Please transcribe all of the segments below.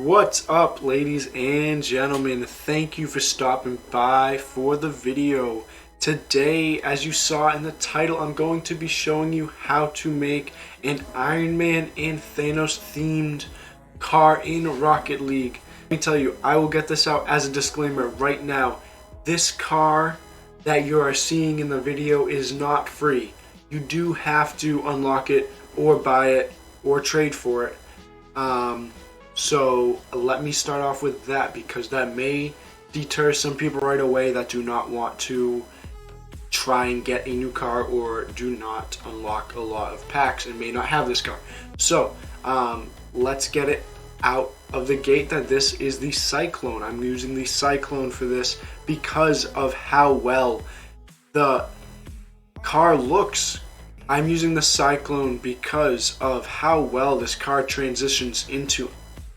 What's up, ladies and gentlemen? Thank you for stopping by for the video. Today, as you saw in the title, I'm going to be showing you how to make an Iron Man and Thanos themed car in Rocket League. Let me tell you, I will get this out as a disclaimer right now. This car that you are seeing in the video is not free. You do have to unlock it or buy it or trade for it. So let me start off with that, because that may deter some people right away that do not want to try and get a new car or do not unlock a lot of packs and may not have this car. So let's get it out of the gate that this is the Cyclone. I'm using the Cyclone for this because of how well the car looks. I'm using the Cyclone because of how well this car transitions into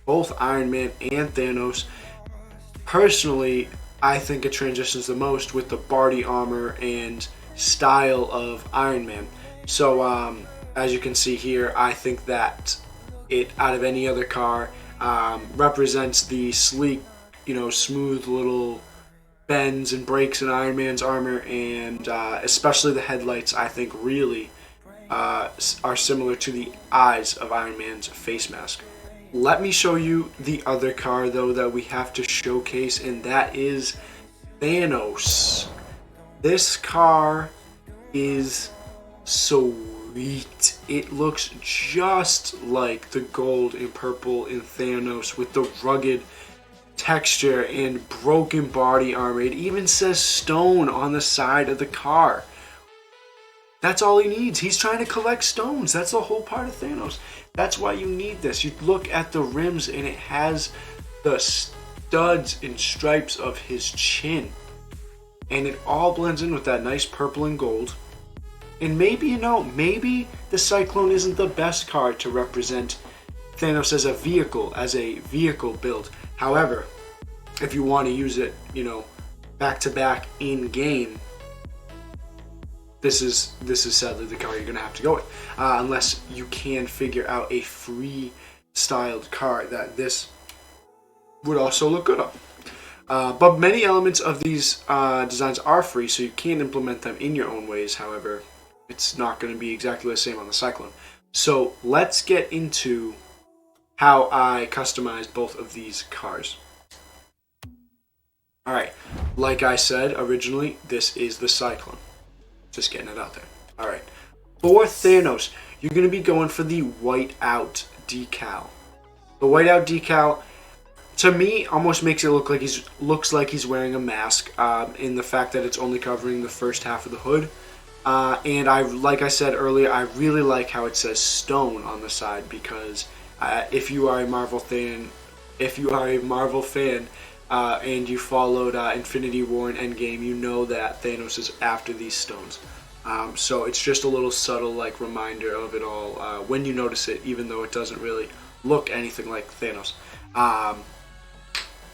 both Iron Man and Thanos. Personally, I think it transitions the most with the body armor and style of Iron Man. So as you can see here, I think that it, out of any other car, represents the sleek, smooth little bends and breaks in Iron Man's armor, and especially the headlights, I think really are similar to the eyes of Iron Man's face mask. Let me show you the other car though that we have to showcase, and that is Thanos. This car is sweet. It looks just like the gold and purple in Thanos with the rugged texture and broken body armor. It even says stone on the side of the car. That's all he needs. He's trying to collect stones. That's the whole part of Thanos. That's why you need this. You look at the rims and it has the studs and stripes of his chin. And it all blends in with that nice purple and gold. And maybe, maybe the Cyclone isn't the best car to represent Thanos as a vehicle build. However, if you want to use it, back to back in game, this is sadly the car you're gonna have to go with, unless you can figure out a free styled car that this would also look good on. But many elements of these designs are free, so you can implement them in your own ways. However, it's not going to be exactly the same on the Cyclone. So let's get into how I customized both of these cars. Alright, like I said originally, this is the Cyclone. Just getting it out there. Alright, for Thanos, you're going to be going for the whiteout decal. The whiteout decal, to me, almost makes it look like he's wearing a mask, in the fact that it's only covering the first half of the hood. And like I said earlier, I really like how it says stone on the side, because if you are a Marvel fan, and you followed Infinity War and Endgame, you know that Thanos is after these stones. So it's just a little subtle reminder of it all when you notice it, even though it doesn't really look anything like Thanos.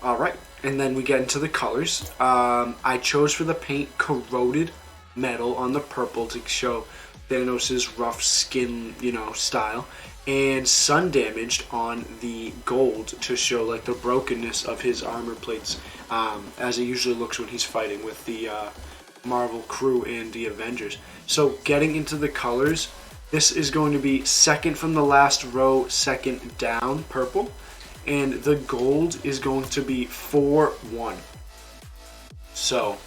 Alright, and then we get into the colors. I chose for the paint corroded metal on the purple to show Thanos' rough skin, style, and sun damaged on the gold to show the brokenness of his armor plates, as it usually looks when he's fighting with the Marvel crew and the Avengers. So getting into the colors, this is going to be second from the last row, second down, purple, and the gold is going to be 4-1. So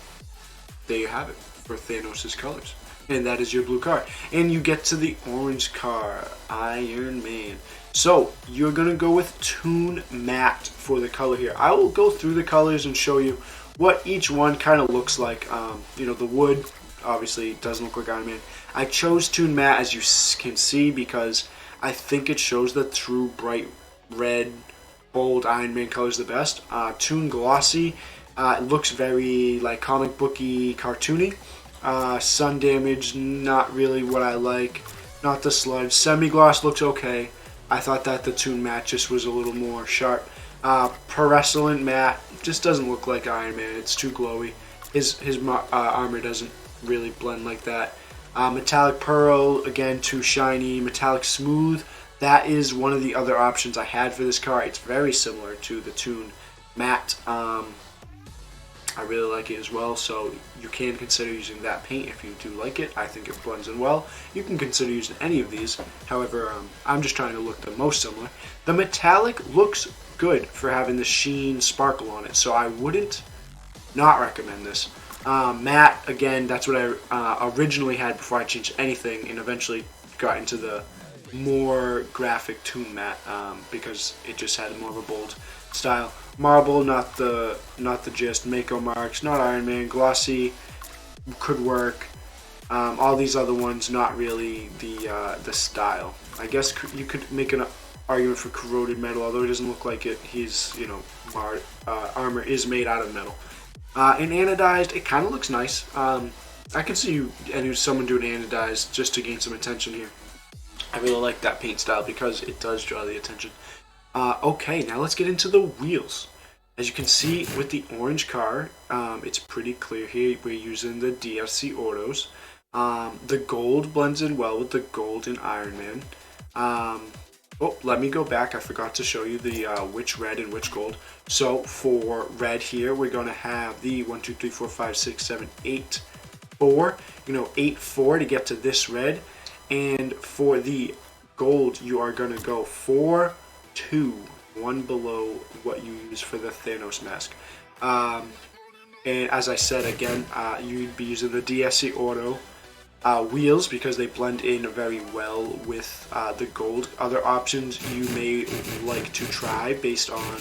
there you have it for Thanos' colors. And that is your blue car. And you get to the orange car, Iron Man. So you're going to go with Toon Matte for the color here. I will go through the colors and show you what each one kind of looks like. The wood obviously doesn't look like Iron Man. I chose Toon Matte, as you can see, because I think it shows the true bright red, bold Iron Man colors the best. Toon Glossy, it looks very comic booky, cartoony. Sun damage, not really what I like. Not the sludge. Semi-gloss looks okay. I thought that the Toon Matte just was a little more sharp. Pearlescent matte just doesn't look like Iron Man. It's too glowy. His armor doesn't really blend like that. Metallic Pearl, again, too shiny. Metallic Smooth, that is one of the other options I had for this car. It's very similar to the Toon Matte. I really like it as well, so you can consider using that paint if you do like it. I think it blends in well. You can consider using any of these. However, I'm just trying to look the most similar. The metallic looks good for having the sheen sparkle on it, so I wouldn't not recommend this. Matte, again, that's what I originally had before I changed anything, and eventually got into the more graphic Toon Matte because it just had more of a bold style. Marble, not the just Mako marks, not Iron Man. Glossy could work. All these other ones, not really the style. I guess you could make an argument for corroded metal, although it doesn't look like it. He's, you know, armor is made out of metal. And anodized, it kind of looks nice. I can see someone doing anodized just to gain some attention here. I really like that paint style because it does draw the attention. Okay, now let's get into the wheels. As you can see with the orange car, it's pretty clear here we're using the DFC Autos. The gold blends in well with the gold in Iron Man. Oh, let me go back. I forgot to show you the which red and which gold. So for red here, we're going to have the 1, 2, 3, 4, 5, 6, 7, 8, 4. 8, 4 to get to this red. And for the gold, you are going to go 4, 2, 1 below what you use for the Thanos mask. And as I said again, you'd be using the DSC Auto wheels because they blend in very well with the gold. Other options you may like to try based on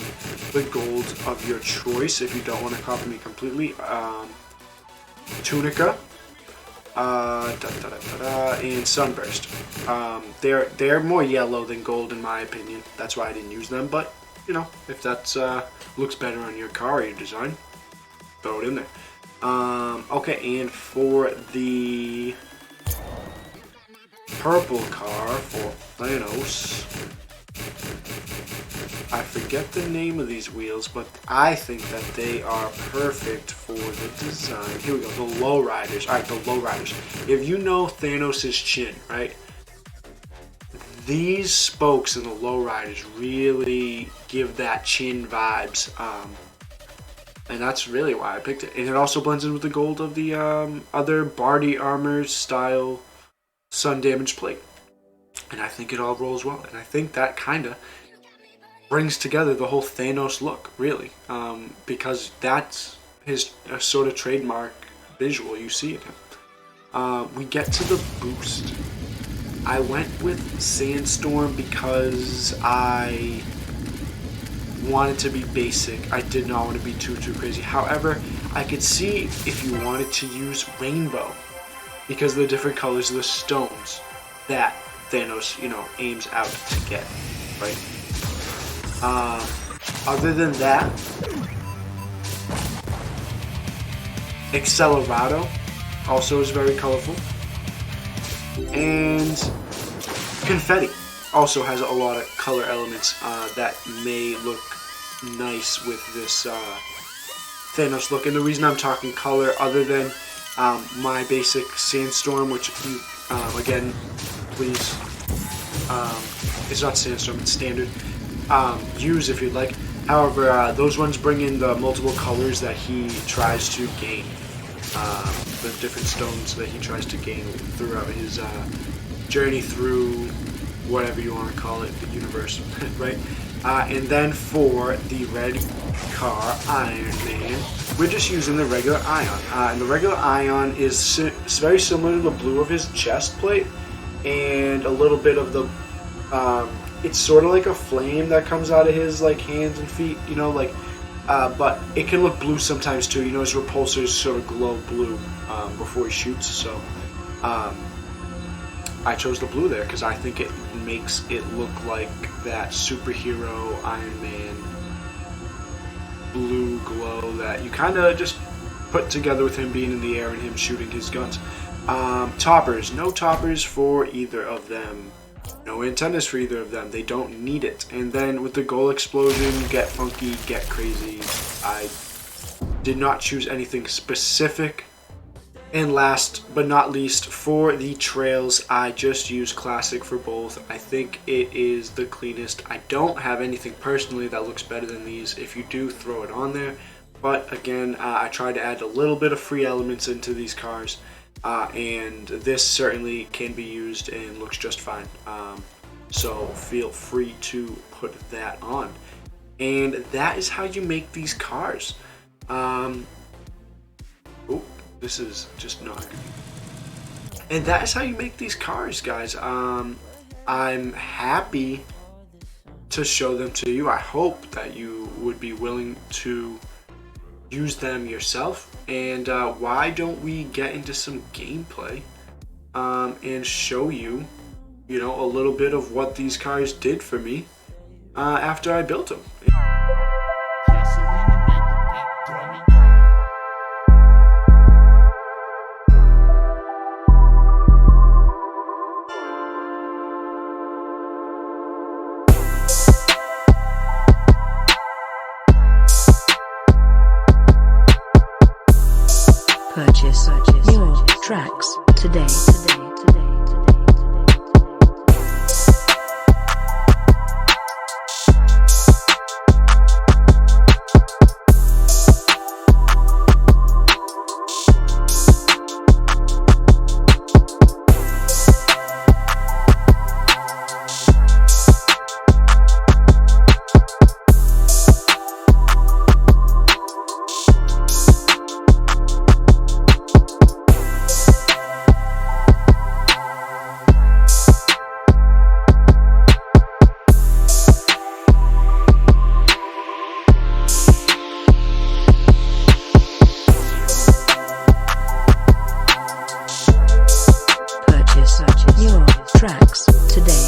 the gold of your choice if you don't want to copy me completely. Tunica. And Sunburst. They're more yellow than gold in my opinion. That's why I didn't use them. But you know, if that's looks better on your car or your design, throw it in there. Okay, and for the purple car for Thanos, I forget the name of these wheels, but I think that they are perfect for the design. Here we go, the lowriders. Alright, the lowriders. If you know Thanos' chin, right? These spokes in the lowriders really give that chin vibes. And that's really why I picked it. And it also blends in with the gold of the other Barty Armor style sun damage plate. And I think it all rolls well. And I think that kind of brings together the whole Thanos look, really, because that's his sort of trademark visual you see in him. We get to the boost. I went with Sandstorm because I wanted to be basic. I did not want to be too crazy. However, I could see if you wanted to use Rainbow because of the different colors of the stones that Thanos, aims out to get, right? Other than that, Accelerado also is very colorful, and Confetti also has a lot of color elements that may look nice with this Thanos look. And the reason I'm talking color, other than my basic Sandstorm, which you again, please, it's not Sandstorm, it's standard. Use if you'd like. However, those ones bring in the multiple colors that he tries to gain, the different stones that he tries to gain throughout his journey through whatever you want to call it, the universe, right? And then for the red car, Iron Man, we're just using the regular Ion. And the regular Ion is very similar to the blue of his chest plate, and a little bit of the it's sort of like a flame that comes out of his hands and feet, but it can look blue sometimes too. His repulsors sort of glow blue before he shoots. So I chose the blue there because I think it makes it look like that superhero Iron Man blue glow that you kind of just put together with him being in the air and him shooting his guns. Toppers, no toppers for either of them. No antennas for either of them. They don't need it. And then with the goal explosion, get funky, get crazy. I did not choose anything specific And last but not least, for the trails, I just use classic for both. I think it is the cleanest. I don't have anything personally that looks better than these. If you do, throw it on there. But again, I try to add a little bit of free elements into these cars. And this certainly can be used and looks just fine. So feel free to put that on. And that is how you make these cars. This is just not good. And that is how you make these cars, guys. I'm happy to show them to you. I hope that you would be willing to use them yourself. And why don't we get into some gameplay and show you, a little bit of what these cars did for me after I built them. Purchase your tracks today. Your tracks today.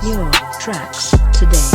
Your tracks today.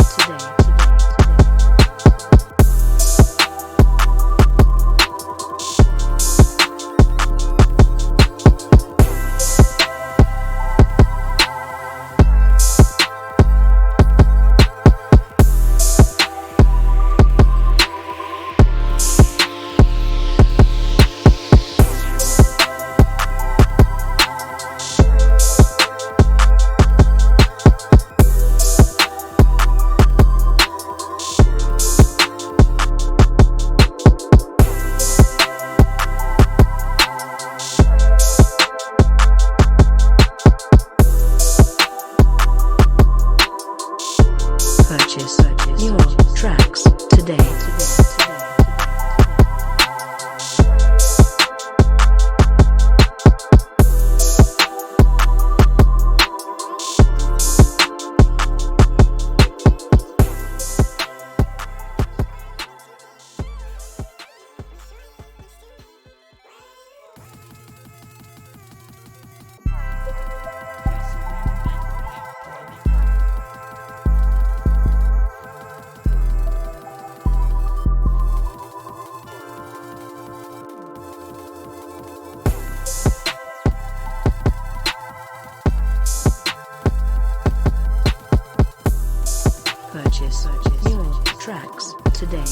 Purchase your tracks today. Purchase your tracks today.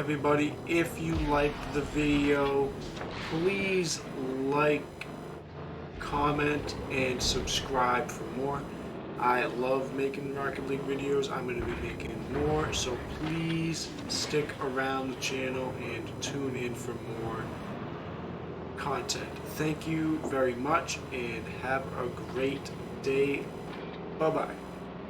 everybody, if you liked the video, please like, comment, and subscribe for more. I love making Rocket League videos. I'm going to be making more, so please stick around the channel and tune in for more content. Thank you very much and have a great day. Bye-bye.